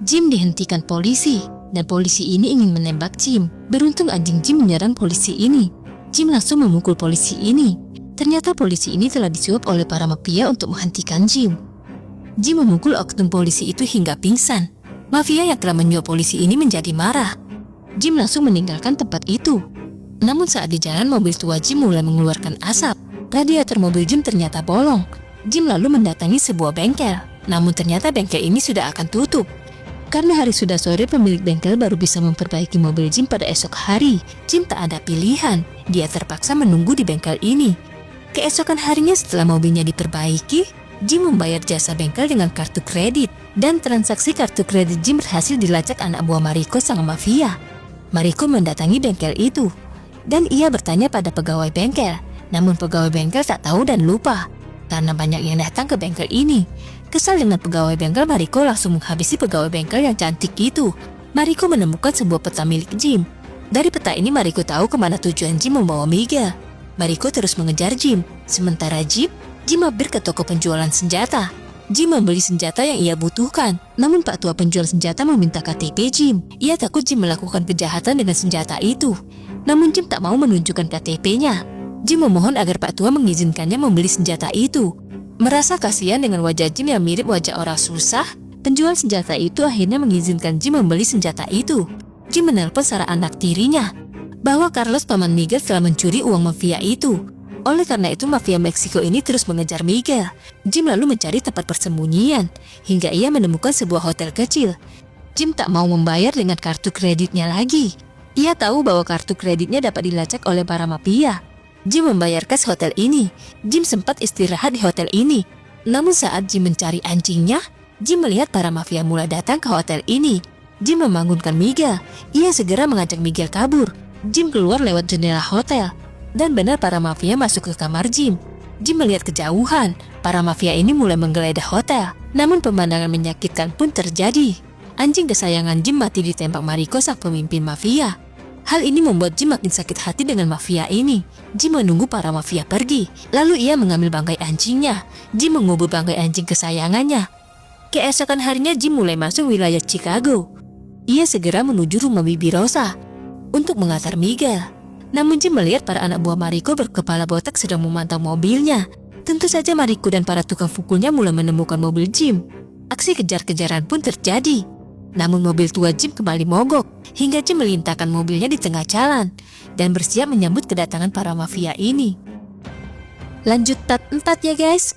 Jim dihentikan polisi, dan polisi ini ingin menembak Jim. Beruntung anjing Jim menyerang polisi ini. Jim langsung memukul polisi ini. Ternyata polisi ini telah disuap oleh para mafia untuk menghentikan Jim. Jim memukul oknum polisi itu hingga pingsan. Mafia yang telah menyuap polisi ini menjadi marah. Jim langsung meninggalkan tempat itu. Namun saat di jalan, mobil tua Jim mulai mengeluarkan asap. Radiator mobil Jim ternyata bolong. Jim lalu mendatangi sebuah bengkel. Namun ternyata bengkel ini sudah akan tutup. Karena hari sudah sore, pemilik bengkel baru bisa memperbaiki mobil Jim pada esok hari. Jim tak ada pilihan. Dia terpaksa menunggu di bengkel ini. Keesokan harinya setelah mobilnya diperbaiki, Jim membayar jasa bengkel dengan kartu kredit. Dan transaksi kartu kredit Jim berhasil dilacak anak buah Mariko sang mafia. Mariko mendatangi bengkel itu. Dan ia bertanya pada pegawai bengkel. Namun pegawai bengkel tak tahu dan lupa. Karena banyak yang datang ke bengkel ini. Kesal dengan pegawai bengkel, Mariko langsung menghabisi pegawai bengkel yang cantik itu. Mariko menemukan sebuah peta milik Jim. Dari peta ini Mariko tahu kemana tujuan Jim membawa Miguel. Mariko terus mengejar Jim. Sementara Jim mampir ke toko penjualan senjata. Jim membeli senjata yang ia butuhkan. Namun Pak Tua penjual senjata meminta KTP Jim. Ia takut Jim melakukan kejahatan dengan senjata itu. Namun Jim tak mau menunjukkan KTP-nya. Jim memohon agar Pak Tua mengizinkannya membeli senjata itu. Merasa kasihan dengan wajah Jim yang mirip wajah orang susah, penjual senjata itu akhirnya mengizinkan Jim membeli senjata itu. Jim menelpon Sarah anak tirinya bahwa Carlos paman Miguel telah mencuri uang mafia itu. Oleh karena itu mafia Meksiko ini terus mengejar Miguel. Jim lalu mencari tempat persembunyian hingga ia menemukan sebuah hotel kecil. Jim tak mau membayar dengan kartu kreditnya lagi. Ia tahu bahwa kartu kreditnya dapat dilacak oleh para mafia. Jim membayar kas hotel ini. Jim sempat istirahat di hotel ini. Namun saat Jim mencari anjingnya, Jim melihat para mafia mulai datang ke hotel ini. Jim membangunkan Miguel. Ia segera mengajak Miguel kabur. Jim keluar lewat jendela hotel. Dan benar para mafia masuk ke kamar Jim. Jim melihat kejauhan. Para mafia ini mulai menggeledah hotel. Namun pemandangan menyakitkan pun terjadi. Anjing kesayangan Jim mati ditembak Mariko sang pemimpin mafia. Hal ini membuat Jim makin sakit hati dengan mafia ini. Jim menunggu para mafia pergi. Lalu ia mengambil bangkai anjingnya. Jim mengubur bangkai anjing kesayangannya. Keesokan harinya Jim mulai masuk wilayah Chicago. Ia segera menuju rumah Bibi Rosa untuk mengantar Miguel. Namun Jim melihat para anak buah Mariko berkepala botak sedang memantau mobilnya. Tentu saja Mariko dan para tukang pukulnya mulai menemukan mobil Jim. Aksi kejar-kejaran pun terjadi. Namun mobil tua Jim kembali mogok hingga Jim melintahkan mobilnya di tengah jalan dan bersiap menyambut kedatangan para mafia ini. Lanjut part 4 ya guys.